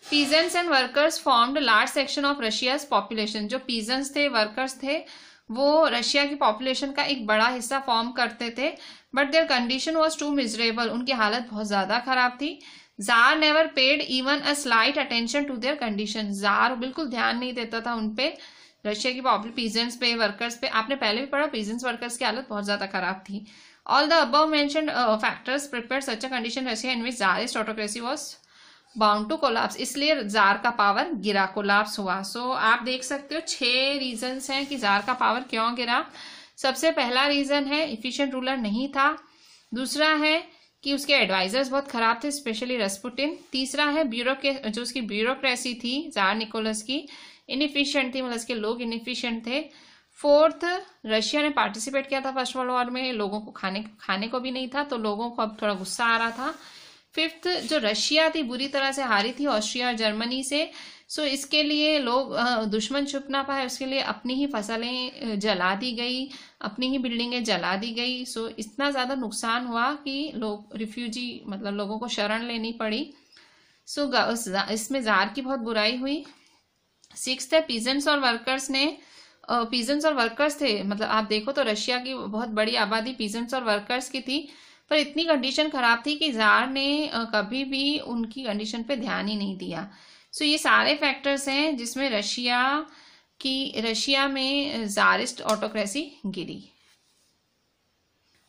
peasants and workers formed large section of Russia's population. जो पीजेंट्स थे, वर्कर्स थे, वो रशिया की पॉपुलेशन का एक बड़ा हिस्सा फॉर्म करते थे, but their condition was too miserable. उनकी हालत बहुत ज्यादा खराब थी। Tsar never paid even a slight attention to their condition. Tsar बिल्कुल ध्यान नहीं देता था उनपे, रशिया की पीजेंट्स पे, वर्कर्स पे। आपने पहले भी पढ़ा, पीजेंट्स वर्कर्स की हालत बहुत ज्यादा खराब थी। All the above mentioned factors prepared such a condition Russia in which tsarist autocracy was bound to collapse. इसलिए जार का पावर गिरा, कोलैप्स हुआ। सो आप देख सकते हो 6 रीजंस हैं कि जार का पावर क्यों गिरा। सबसे पहला रीजन है इफिशिएंट रूलर नहीं था। दूसरा है कि उसके एडवाइजर्स बहुत खराब थे, स्पेशली रस्पुटिन। तीसरा है जो उसकी ब्यूरोक्रेसी थी जार निकोलस की, इनएफिशिएंट थी, मतलब इसके लोग इनएफिशिएंट थे। 4th, रशिया ने पार्टिसिपेट किया था फर्स्ट वर्ल्ड वॉर में, लोगों को खाने को भी नहीं था, तो लोगों को अब थोड़ा गुस्सा आ रहा था। 5th, जो रशिया थी बुरी तरह से हारी थी ऑस्ट्रिया और जर्मनी से। सो इसके लिए लोग दुश्मन छुप ना पाए, उसके लिए अपनी ही फसलें जला दी गई, अपनी ही बिल्डिंगें जला दी गई। सो इतना ज़्यादा नुकसान हुआ कि लोग रिफ्यूजी, मतलब लोगों को शरण लेनी पड़ी। सो इसमें जार की बहुत बुराई हुई। 6th है, पीजेंट्स और वर्कर्स ने, पीजेंट्स और वर्कर्स थे, मतलब आप देखो तो रशिया की बहुत बड़ी आबादी पीजेंट्स और वर्कर्स की थी, पर इतनी कंडीशन खराब थी कि जार ने कभी भी उनकी कंडीशन पे ध्यान ही नहीं दिया। सो ये सारे फैक्टर्स हैं जिसमें रशिया में ज़ारिस्ट ऑटोक्रेसी गिरी।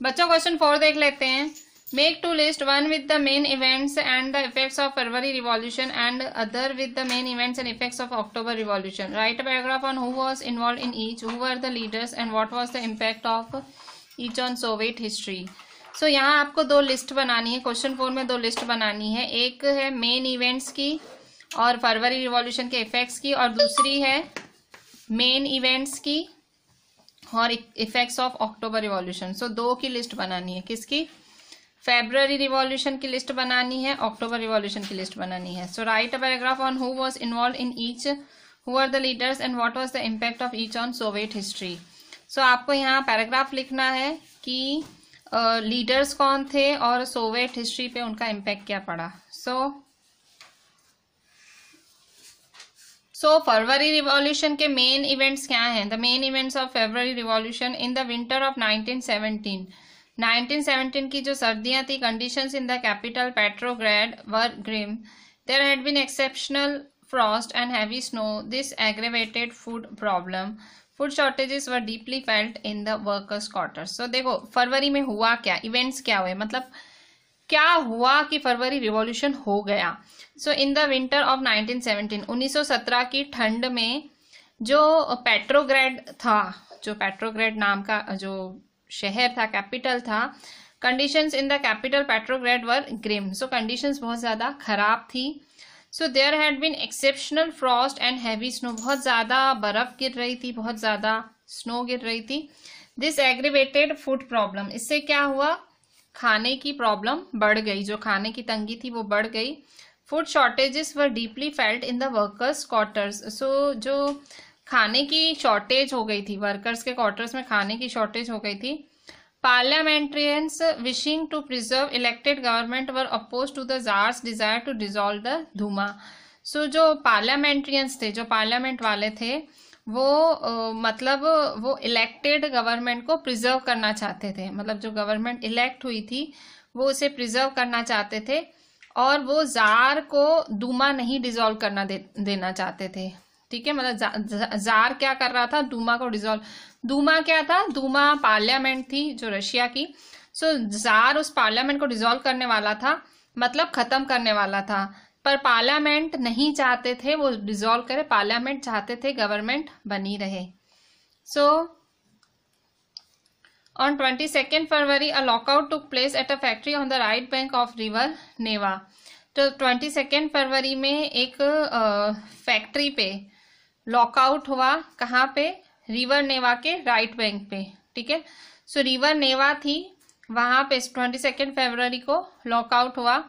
बच्चों क्वेश्चन 4 देख लेते हैं। Make 2 list, one with the main events and the effects of February revolution and other with the main events and effects of October revolution. Write a paragraph on who was involved in each, who were the leaders and what was the impact of each on Soviet history. So यहाँ आपको 2 list बनानी है, question 4 में 2 list बनानी है। एक है main events की और फरवरी रिवॉल्यूशन के इफेक्ट्स की, और दूसरी है मेन इवेंट्स की और इफेक्ट्स ऑफ अक्टूबर रिवॉल्यूशन। सो 2 की लिस्ट बनानी है। किसकी? फेब्रुअरी रिवॉल्यूशन की लिस्ट बनानी है, अक्टूबर रिवॉल्यूशन की लिस्ट बनानी है। So write a paragraph on who was involved in each, who are the leaders and what was the impact of each on Soviet history. So आपको यहाँ पैराग्राफ लिखना है कि लीडर्स कौन थे और सोवियत हिस्ट्री पे उनका इम्पैक्ट क्या पड़ा। सो फरवरी रिवॉल्यूशन के मेन इवेंट्स क्या हैं? The main events of February revolution in the winter of 1917 की जो सर्दियां थी, conditions in the capital Petrograd were grim. There had been exceptional frost and heavy snow. This aggravated food problem. Food shortages were deeply felt in the workers' quarters. So देखो फरवरी में हुआ क्या, events क्या हुए, मतलब क्या हुआ कि फरवरी रिवॉल्यूशन हो गया। सो इन द विंटर ऑफ 1917 की ठंड में जो पेट्रोग्राड था, जो पेट्रोग्राड नाम का जो शहर था, कैपिटल था, conditions in the capital Petrograd were grim. So conditions बहुत ज़्यादा खराब थी। So there had been exceptional frost and heavy snow. बहुत ज़्यादा बर्फ़ गिर रही थी, बहुत ज़्यादा स्नो गिर रही थी। This aggravated food problem. इससे क्या हुआ, खाने की प्रॉब्लम बढ़ गई, जो खाने की तंगी थी वो बढ़ गई। Food shortages were deeply felt in the workers quarters. So जो खाने की शॉर्टेज हो गई थी, वर्कर्स के क्वार्टर्स में खाने की शॉर्टेज हो गई थी। Parliamentarians wishing to preserve elected government were opposed to the Tsar's desire to dissolve the Duma. So जो पार्लियामेंट्रियंस थे, जो पार्लियामेंट वाले थे, वो मतलब वो इलेक्टेड गवर्नमेंट को प्रिजर्व करना चाहते थे। मतलब जो गवर्नमेंट इलेक्ट हुई थी वो उसे प्रिजर्व करना चाहते थे, और वो जार को दूमा नहीं डिसॉल्व करना देना चाहते थे। ठीक है, मतलब जार क्या कर रहा था, दूमा को डिसॉल्व। दूमा क्या था, दूमा पार्लियामेंट थी जो रशिया की। सो जार उस पार्लियामेंट को डिसॉल्व करने वाला था, मतलब खत्म करने वाला था, पर पार्लियामेंट नहीं चाहते थे वो डिसॉल्व करे, पार्लियामेंट चाहते थे गवर्नमेंट बनी रहे। So on 22 February a lockout took place at a factory on the right bank of river Neva. तो 22 फरवरी में एक फैक्ट्री पे लॉकआउट हुआ, कहाँ पे, रिवर नेवा के राइट बैंक पे। ठीक है, सो रिवर नेवा थी, वहां पे 22 फरवरी को लॉकआउट हुआ।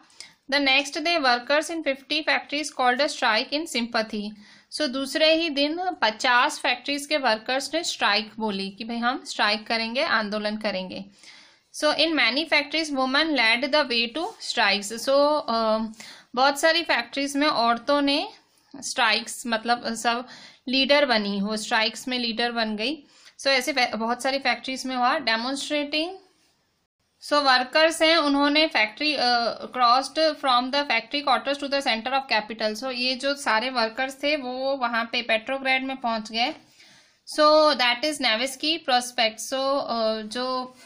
The next day workers in 50 factories called a strike in sympathy. So दूसरे ही दिन 50 फैक्ट्रीज के वर्कर्स ने स्ट्राइक बोली कि भाई हम स्ट्राइक करेंगे, आंदोलन करेंगे. So in many factories women led the way to strikes. So बहुत सारी फैक्ट्रीज में औरतों ने स्ट्राइक्स मतलब सब लीडर बनी, वो स्ट्राइक्स में लीडर बन गई. सो ऐसे बहुत सारी फैक्ट्रीज में हुआ. डेमोन्स्ट्रेटिंग. सो वर्कर्स हैं, उन्होंने factory crossed from the factory quarters to the centre of capital. So ये जो सारे वर्कर्स थे वो वहाँ पे पेट्रोग्रेड में पहुंच गए. So that is Nevsky prospect. So जो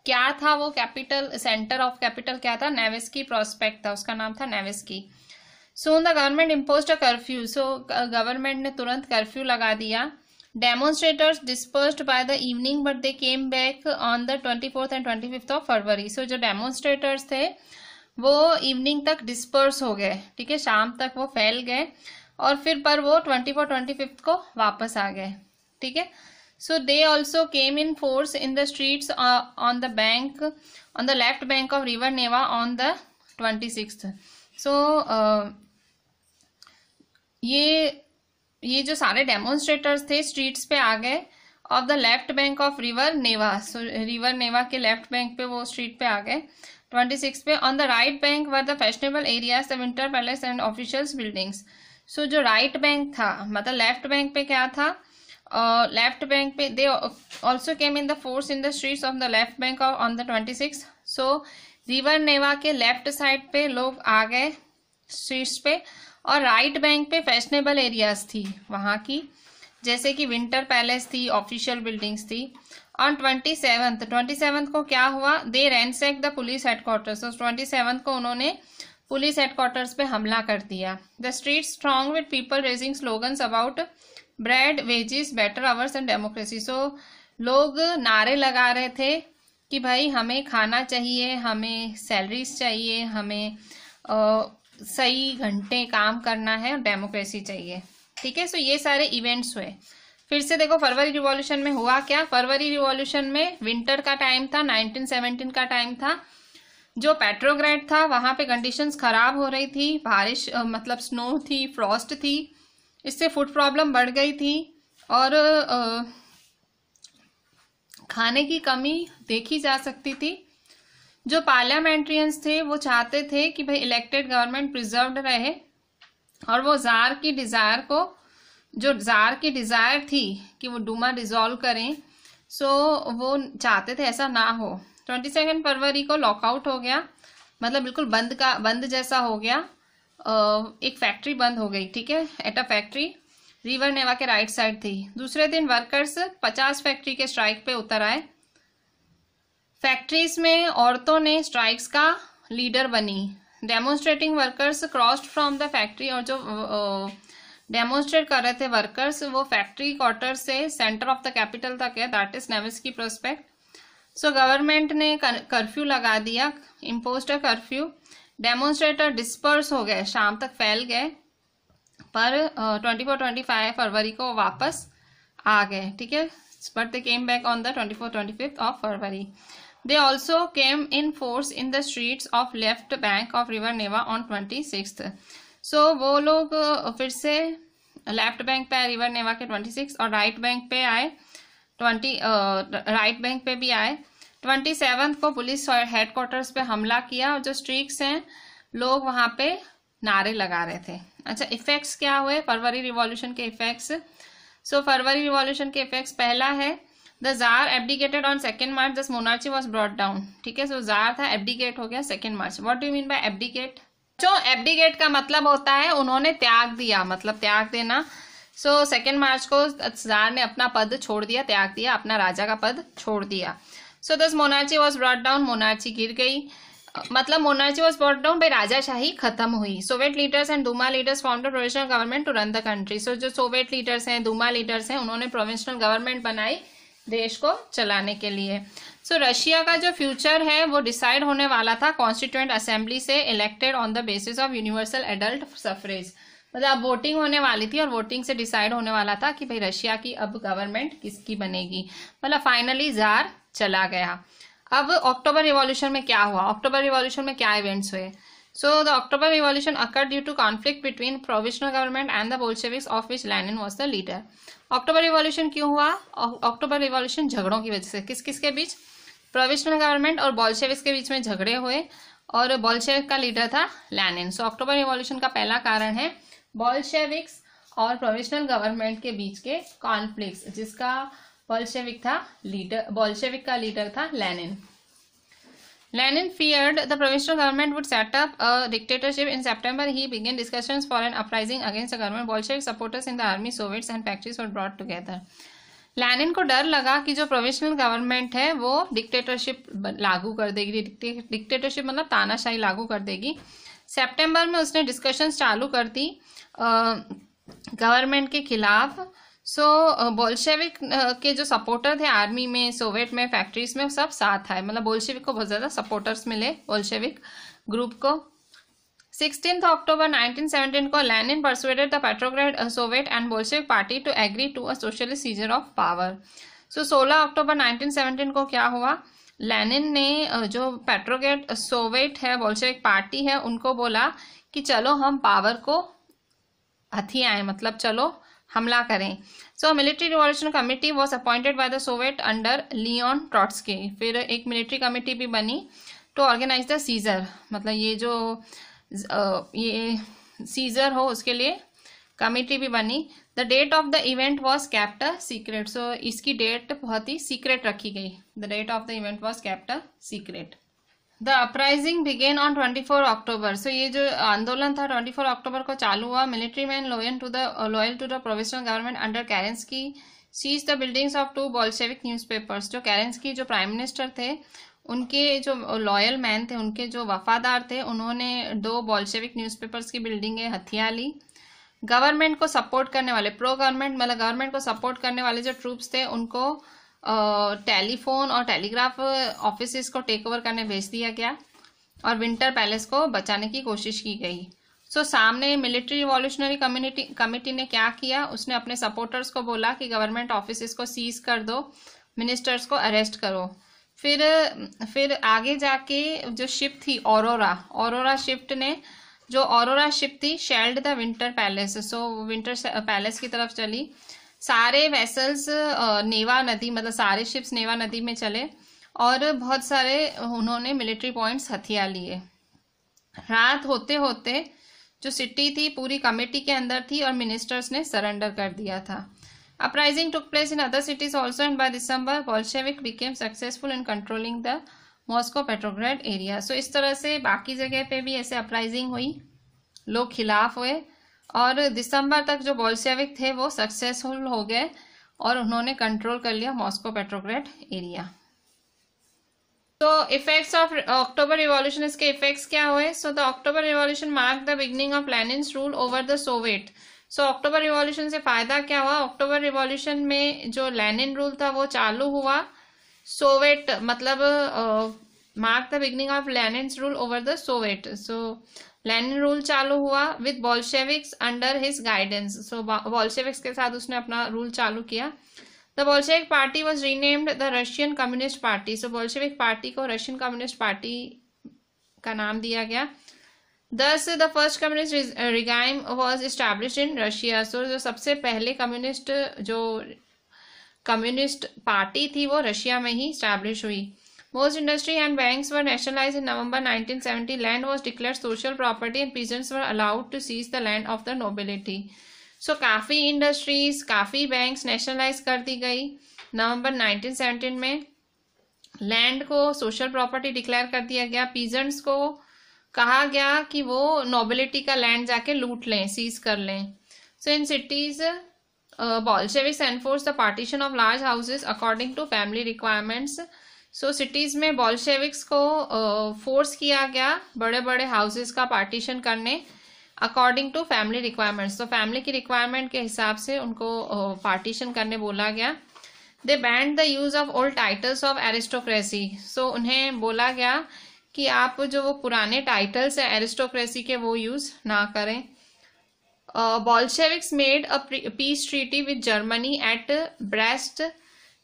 क्या था वो कैपिटल, सेंटर ऑफ कैपिटल क्या था, नेवेस्की प्रोस्पेक्ट था, उसका नाम था Nevsky. So the government imposed a curfew. So government ने तुरंत कर्फ्यू लगा दिया. Demonstrators dispersed by the evening but they came back on the 24th and 25th of February. So जो demonstrators थे वो इवनिंग तक डिस्पर्स हो गए, ठीक है, शाम तक वो फैल गए और फिर पर वो 24-25 को वापस आ गए, ठीक है. So they also came in force in the streets on the bank, on the left bank of river Neva on the 26th. So ये जो सारे डेमोन्स्ट्रेटर्स थे स्ट्रीट्स पे आ गए of the left bank of river Neva. So river Neva के left bank पे वो स्ट्रीट पे आ गए 26 पे. On the right bank were the fashionable areas, the Winter Palace and officials buildings. So जो राइट बैंक था, मतलब लेफ्ट बैंक पे क्या था, लेफ्ट बैंक पे they also came in the force in the streets of the left bank on the 26. So river Neva के left side पे लोग आ गए स्ट्रीट्स पे और राइट बैंक पे फैशनेबल एरियाज थी वहाँ की, जैसे कि विंटर पैलेस थी, ऑफिशियल बिल्डिंग्स थी. ऑन 27th को क्या हुआ, दे रैंसैक द पुलिस हेडक्वार्टर्स. तो 27th को उन्होंने पुलिस हेडक्वार्टर्स पे हमला कर दिया. The streets strong with people raising slogans about bread, wages, better hours and democracy. So लोग नारे लगा रहे थे कि भाई हमें खाना चाहिए, हमें सैलरीज चाहिए, हमें सही घंटे काम करना है और डेमोक्रेसी चाहिए, ठीक है. सो ये सारे इवेंट्स हुए. फिर से देखो फरवरी रिवॉल्यूशन में हुआ क्या. फरवरी रिवॉल्यूशन में विंटर का टाइम था, 1917 का टाइम था. जो पेट्रोग्रेड था वहां पे कंडीशंस खराब हो रही थी, बारिश मतलब स्नो थी, फ्रॉस्ट थी, इससे फूड प्रॉब्लम बढ़ गई थी और खाने की कमी देखी जा सकती थी. जो पार्लियामेंट्रियंस थे वो चाहते थे कि भाई इलेक्टेड गवर्नमेंट प्रिजर्व्ड रहे और वो जार की डिज़ायर को, जो जार की डिज़ायर थी कि वो डूमा डिसॉल्व करें, सो वो चाहते थे ऐसा ना हो. 22 फरवरी को लॉकआउट हो गया, मतलब बिल्कुल बंद जैसा हो गया. एक फैक्ट्री बंद हो गई, ठीक है, eight a factory river Neva के राइट साइड थी. दूसरे दिन वर्कर्स 50 फैक्ट्री के स्ट्राइक पे उतर आए. फैक्ट्रीज में औरतों ने स्ट्राइक्स का लीडर बनी. Demonstrating workers crossed from the factory. और जो डेमोन्स्ट्रेट कर रहे थे वर्कर्स वो फैक्ट्री क्वार्टर से सेंटर ऑफ द कैपिटल तक है, that is Nevsky prospect. So government ने कर्फ्यू लगा दिया, imposed a curfew. Demonstrator disperse हो गए, शाम तक फैल गए, पर 24-25 फरवरी को वापस आ गए, ठीक है. But they came back on the 24-25 of February. They also came in force in the streets of left bank of river Neva on 26th. So वो लोग फिर से लेफ्ट बैंक पे आए रिवर नेवा के 26 और राइट बैंक पे आए राइट बैंक पे भी आए. 27 को पुलिस हेडक्वार्टर्स पे हमला किया और जो स्ट्रीक्स हैं लोग वहाँ पे नारे लगा रहे थे. अच्छा, इफेक्ट्स क्या हुए फरवरी रिवॉल्यूशन के इफेक्ट्स. सो फरवरी रिवॉल्यूशन के इफेक्ट्स, पहला है द जार एब्डिकेटेड ऑन 2 मार्च, दस मोनार्ची वॉज ब्रॉट डाउन, ठीक है. सो जार था, एब्डिकेट हो गया 2 मार्च. What do you mean by abdicate. जो एब्डिकेट का मतलब होता है उन्होंने त्याग दिया, मतलब त्याग देना. सो 2 मार्च को जार ने अपना पद छोड़ दिया, त्याग दिया, अपना राजा का पद छोड़ दिया. So thus monarchy was brought down, monarchy गिर गई, मतलब monarchy was brought down by राजाशाही खत्म हुई. Soviet leaders and Duma leaders formed a provisional government to run the country. So जो सोवियत लीडर्स हैं, दूमा लीडर्स हैं, उन्होंने प्रोविजनल गवर्नमेंट बनाई देश को चलाने के लिए. सो रशिया का जो फ्यूचर है वो डिसाइड होने वाला था कॉन्स्टिट्यूएंट असेंबली से, elected on the basis of universal adult suffrage. मतलब वोटिंग होने वाली थी और वोटिंग से डिसाइड होने वाला था कि भाई रशिया की अब गवर्नमेंट किसकी बनेगी. मतलब फाइनली जार चला गया. अब अक्टूबर रिवॉल्यूशन में क्या हुआ, अक्टूबर रिवॉल्यूशन में क्या इवेंट्स हुए. So the October Revolution occurred due to conflict between provisional government and the Bolsheviks, of which Lenin was the leader. October Revolution क्यों हुआ? October Revolution झगड़ों की वजह से। किस किस के बीच? प्रोविजनल गवर्नमेंट और बॉल्शेविक्स के बीच में झगड़े हुए और बॉल्शेविक का लीडर था लेनिन। सो अक्टूबर रिवॉल्यूशन का पहला कारण है बॉल्शेविक्स और प्रोविजनल गवर्नमेंट के बीच के कॉन्फ्लिक्ट्स, जिसका बॉल्शेविक का लीडर था Lenin. Lenin feared the provisional government would set up a dictatorship. In September, he began discussions for an uprising against the government. Bolshevik supporters in the army, Soviets and factories were brought together. Lenin को डर लगा कि जो provisional government है वो dictatorship लागू कर देगी। डिक्टेटरशिप मतलब तानाशाही लागू कर देगी। सितंबर में उसने डिस्कशंस चालू कर दी गवर्नमेंट के खिलाफ। बोल्शेविक के जो सपोर्टर थे आर्मी में, सोवियत में, फैक्ट्रीज में, सब साथ आए। मतलब बोल्शेविक को बहुत ज़्यादा सपोर्टर्स मिले बोल्शेविक ग्रुप को। 16 अक्टूबर 1917 को Lenin persuaded the Petrograd Soviet and Bolshevik party to agree to a socialist seizure of power. 16 अक्टूबर 1917 को क्या हुआ? लेनिन ने जो पेट्रोग्राड सोवियत है, बोल्शेविक पार्टी है, उनको बोला कि चलो हम पावर को हथियाएं, मतलब चलो हमला करें। Military revolution committee was appointed by the Soviet under Leon Trotsky. फिर एक मिलिट्री कमेटी भी बनी टू ऑर्गेनाइज द सीजर, मतलब ये सीजर हो उसके लिए कमेटी भी बनी। The date of the event was kept a secret. इसकी डेट बहुत ही सीक्रेट रखी गई। The date of the event was kept a secret. The uprising began on 24 October. ये जो आंदोलन था 24 अक्टूबर को चालू हुआ। Military man loyal to the provisional government under Kerensky seize the buildings of 2 Bolshevik newspapers. जो केरेंस्की जो प्राइम मिनिस्टर थे, उनके जो लॉयल मैन थे, उनके जो वफादार थे, उन्होंने 2 बोल्शेविक न्यूज़पेपर्स की बिल्डिंगें हथिया ली। गवर्नमेंट को सपोर्ट करने वाले, प्रो गवर्नमेंट मतलब गवर्नमेंट को सपोर्ट करने वाले जो ट्रूप्स थे, उनको टेलीफोन और टेलीग्राफ ऑफिसेस को टेक ओवर करने भेज दिया गया और विंटर पैलेस को बचाने की कोशिश की गई। सामने मिलिट्री रिवॉल्यूशनरी कमेटी ने क्या किया? उसने अपने सपोर्टर्स को बोला कि गवर्नमेंट ऑफिसेस को सीज कर दो, मिनिस्टर्स को अरेस्ट करो। फिर आगे जाके जो शिप थी औरोरा शिप थी shelled the Winter palace. Winter palace की तरफ चली। सारे वेसल्स नेवा नदी, मतलब सारे शिप्स नेवा नदी में चले और बहुत सारे उन्होंने मिलिट्री पॉइंट्स हथिया लिए। रात होते होते जो सिटी थी पूरी कमेटी के अंदर थी और मिनिस्टर्स ने सरेंडर कर दिया था। Uprising took place in other cities also and by December Bolshevik became successful in controlling the Moscow Petrograd area. इस तरह से बाकी जगह पे भी ऐसे अपराइजिंग हुई, लोग खिलाफ हुए और दिसंबर तक जो बोल्शेविक थे वो सक्सेसफुल हो गए और उन्होंने कंट्रोल कर लिया Moscow Petrograd area. Effects of October revolution, इसके इफेक्ट्स क्या हुए? The October revolution mark the beginning of Lenin's rule over the Soviet. October revolution से फायदा क्या हुआ? अक्टूबर रिवॉल्यूशन में जो लेनिन रूल था वो चालू हुआ। सोवियत मतलब mark the beginning of Lenin's rule over the Soviet. Lenin rule चालू हुआ with Bolsheviks under his guidance. Bolsheviks के साथ उसने अपना रूल चालू किया। The Bolshevik party was renamed the Russian communist party. Bolshevik party को रशियन कम्युनिस्ट पार्टी का नाम दिया गया। Thus the first communist regime was established in Russia. जो सबसे पहले कम्युनिस्ट पार्टी थी वो रशिया में ही स्टैब्लिश हुई। Most industry and banks were nationalized in November 1970. Land was declared social property and peasants were allowed to seize the land of the nobility. काफ़ी industries, काफ़ी बैंक्स नेशनलाइज कर दी गई नवंबर 1917 में। लैंड को सोशल प्रॉपर्टी डिक्लेयर कर दिया गया। Peasants को कहा गया कि वो नोबिलिटी का लैंड जाके लूट लें, सीज कर लें। In cities Bolsheviks enforce the partition of large houses according to family requirements. Cities में बॉल्शेविक्स को फोर्स किया गया बड़े बड़े हाउसेस का पार्टीशन करने according to family requirements. Family की रिक्वायरमेंट के हिसाब से उनको पार्टीशन करने बोला गया। They banned the use of old titles of aristocracy. उन्हें बोला गया कि आप जो वो पुराने टाइटल्स है एरिस्टोक्रेसी के वो यूज़ ना करें। Bolsheviks made a peace treaty with Germany at Brest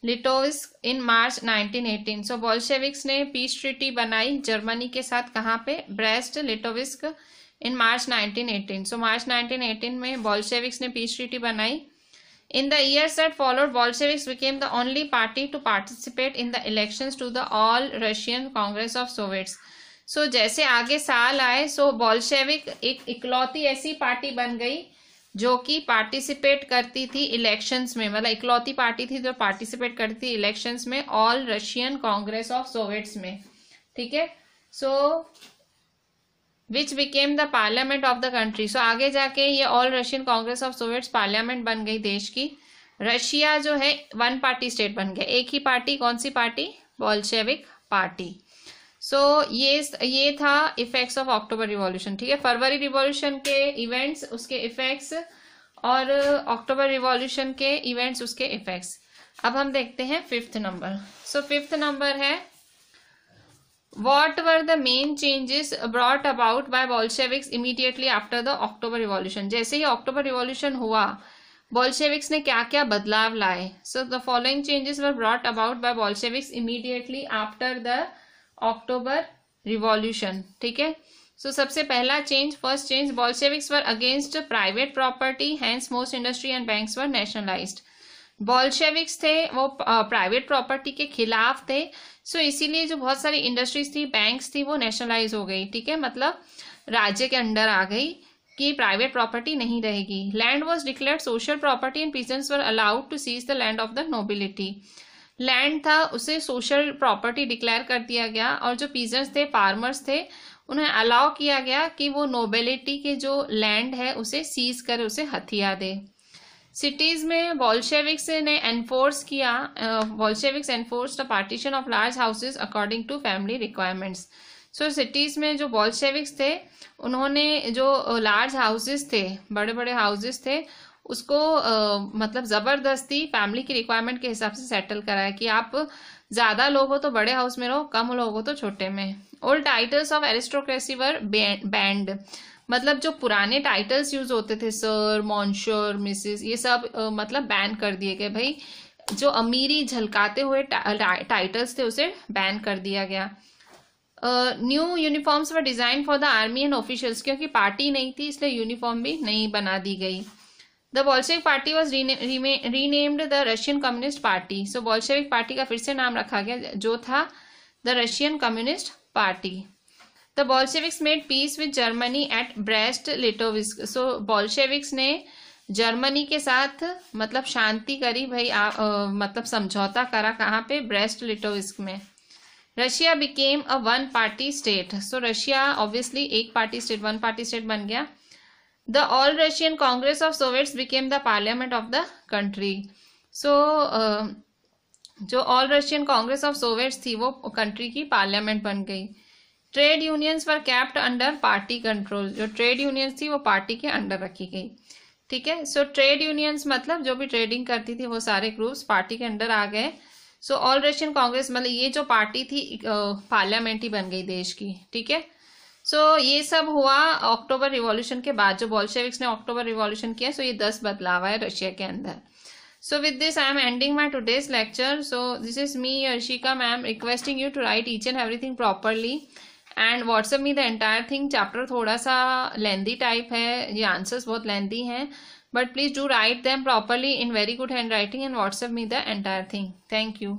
Litovsk in March 1918। So Bolsheviks ने पीस ट्रीटी बनाई जर्मनी के साथ, कहाँ पे, ब्रेस्ट लिटोविस्क इन मार्च 1918। सो मार्च 1918 में बोल्शेविक्स ने पीस ट्रीटी बनाई। In the years that followed, Bolsheviks became the only party to participate in the elections to the All Russian Congress of Soviets. So जैसे आगे साल आए, so बोल्शेविक एक इकलौती ऐसी पार्टी बन गई जो कि पार्टिसिपेट करती थी इलेक्शंस में, मतलब इकलौती पार्टी थी जो पार्टिसिपेट करती थी इलेक्शंस में all Russian congress of Soviets में, ठीक है। So which became the parliament of the country. So आगे जाके ये all Russian congress of Soviets parliament बन गई देश की। रशिया जो है वन पार्टी स्टेट बन गया, एक ही पार्टी, कौन सी पार्टी, बोल्शेविक पार्टी। सो ये था इफेक्ट्स ऑफ अक्टूबर रिवॉल्यूशन, ठीक है। फरवरी रिवॉल्यूशन के इवेंट्स, उसके इफेक्ट्स, और अक्टूबर रिवॉल्यूशन के इवेंट्स, उसके इफेक्ट्स। अब हम देखते हैं fifth number. So fifth number है What were the main changes brought about by Bolsheviks immediately after the October Revolution? जैसे ही अक्टूबर रिवॉल्यूशन हुआ, बोल्शेविक्स ने क्या क्या बदलाव लाए। So the following changes were brought about by Bolsheviks immediately after the October Revolution, ठीक है। So सबसे पहला change, first change, Bolsheviks were against private property, hence most industry and banks were nationalized. Bolsheviks थे वो private property के खिलाफ थे, सो इसीलिए जो बहुत सारी इंडस्ट्रीज थी, बैंक्स थी, वो नेशनलाइज हो गई, ठीक है, मतलब राज्य के अंडर आ गई कि प्राइवेट प्रॉपर्टी नहीं रहेगी। Land was declared social property and peasants were allowed to seize the land of the nobility. Land था उसे सोशल प्रॉपर्टी डिक्लेयर कर दिया गया, और जो पीजेंट्स थे, फार्मर्स थे, उन्हें अलाउ किया गया कि वो नोबिलिटी के जो लैंड है उसे सीज करे, उसे हथिया दे। सिटीज में बोल्शेविक्स ने एनफोर्स किया, Bolsheviks enforce the partition of large houses according to family requirements. So cities में जो बोल्शेविक्स थे, उन्होंने जो लार्ज हाउसेज थे, बड़े बड़े हाउसेज थे, उसको मतलब ज़बरदस्ती फैमिली की रिक्वायरमेंट के हिसाब से सेटल कराया कि आप ज़्यादा लोग हो तो बड़े हाउस में रहो, कम लोग हो तो छोटे में। Old titles of aristocracy were band, मतलब जो पुराने टाइटल्स यूज होते थे, सर, मॉन्शर, मिसेस, ये सब मतलब बैन कर दिए गए। भाई जो अमीरी झलकाते हुए टाइटल्स थे उसे बैन कर दिया गया। New uniforms were design for the army and officials, क्योंकि पार्टी नहीं थी इसलिए यूनिफॉर्म भी नहीं बना दी गई। The Bolshevik party was renamed the Russian communist party. So Bolshevik party का फिर से नाम रखा गया जो था the Russian communist party. The Bolsheviks made peace with Germany at Brest-Litovsk. So Bolsheviks ने जर्मनी के साथ मतलब शांति करी, भाई मतलब समझौता करा, कहाँ पे, ब्रेस्ट लिटोविस्क में। Russia became a one party state. So Russia obviously एक party state, one party state बन गया। The all Russian congress of Soviets became the parliament of the country. So जो all Russian congress of Soviets थी वो country की parliament बन गई। Trade unions were kept under party control, जो trade unions थी वो पार्टी के अंडर रखी गई, ठीक है। सो ट्रेड यूनियंस मतलब जो भी ट्रेडिंग करती थी वो सारे ग्रुप्स पार्टी के अंडर आ गए। सो ऑल रशियन कांग्रेस मतलब ये जो पार्टी थी पार्लियामेंट ही बन गई देश की, ठीक है। सो ये सब हुआ अक्टूबर रिवॉल्यूशन के बाद, जो बोल्शेविक्स ने अक्टूबर रिवॉल्यूशन किया। सो ये 10 बदलाव आए रशिया के अंदर। So with this I am ending my today's lecture. So this is me, Arshika ma'am, requesting you to write each and everything properly and WhatsApp me the entire thing. Chapter थोड़ा सा लेंदी type है, ये answers बहुत लेंदी हैं, but please do write them properly in very good handwriting and WhatsApp me the entire thing. Thank you.